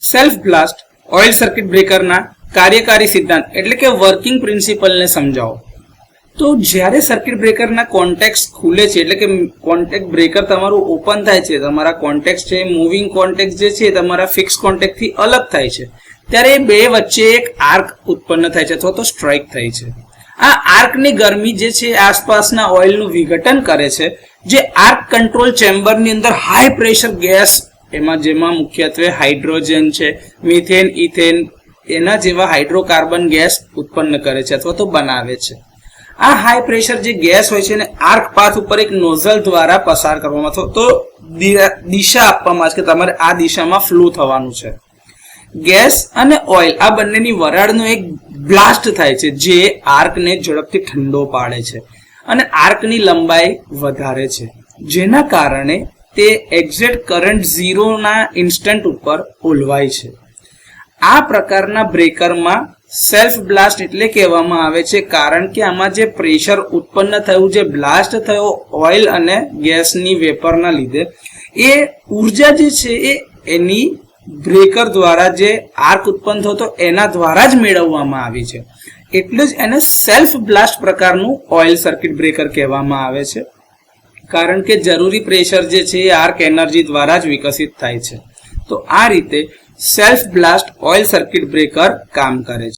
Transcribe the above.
Self blast oil circuit બ્રેકરના કાર્યકારી સિદ્ધાંત એટલે કે વર્કિંગ પ્રિન્સિપલને સમજાવો. તો જ્યારે સર્કિટ બ્રેકરના કોન્ટેક્ટ ખુલે છે એટલે કે કોન્ટેક્ટ બ્રેકર તમારું ઓપન થાય છે, તમારા કોન્ટેક્ટ છે મૂવિંગ કોન્ટેક્ટ જે છે તમારા ફિક્સ કોન્ટેક્ટથી અલગ થાય છે, ત્યારે એ બે વચ્ચે એક આર્ક ઉત્પન્ન થાય છે અથવા તો સ્ટ્રાઇક થાય છે. આ આર્કની ગરમી જે છે આસપાસના ઓઇલનું વિઘટન કરે છે, જે આર્ક કંટ્રોલ ચેમ્બરની અંદર હાઈ પ્રેશર ગેસ, એમાં જેમાં મુખ્યત્વે હાઇડ્રોજન છે, મિથેન, ઇથેન એના જેવા હાઇડ્રોકાર્બન ગેસ ઉત્પન્ન કરે છે અથવા તો બનાવે છે. આ હાઈ પ્રેશર જે ગેસ હોય છે એને આર્ક પાથ ઉપર એક નોઝલ દ્વારા પસાર કરવામાં અથવા તો દિશા આપવામાં આવે છે કે તમારે આ દિશામાં ફ્લો થવાનું છે. ગેસ અને ઓઇલ આ બંનેની વરાળનો એક બ્લાસ્ટ થાય છે જે આર્કને ઝડપથી ઠંડો પાડે છે અને આર્કની લંબાઈ વધારે છે, જેના કારણે તે એક્ઝેક્ટ કરંટ 0 ના ઇન્સ્ટન્ટ ઉપર ઓલવાય છે. આ પ્રકારના બ્રેકરમાં સેલ્ફ બ્લાસ્ટ એટલે કહેવામાં આવે છે કારણ કે આમાં જે પ્રેશર ઉત્પન્ન થયું, જે બ્લાસ્ટ થયો ઓઇલ અને ગેસની વેપરના લીધે, એ ઉર્જા જે છે એ એની બ્રેકર દ્વારા જે આર્ક ઉત્પન્ન થતો એના દ્વારા જ મેળવવામાં આવી છે. એટલે જ એને સેલ્ફ બ્લાસ્ટ પ્રકારનું ઓઇલ સર્કિટ બ્રેકર કહેવામાં આવે છે, કારણ કે જરૂરી પ્રેશર જે છે એ આર્ક એનર્જી દ્વારા જ વિકસિત થાય છે. તો આ રીતે self blast oil circuit breaker કામ કરે છે.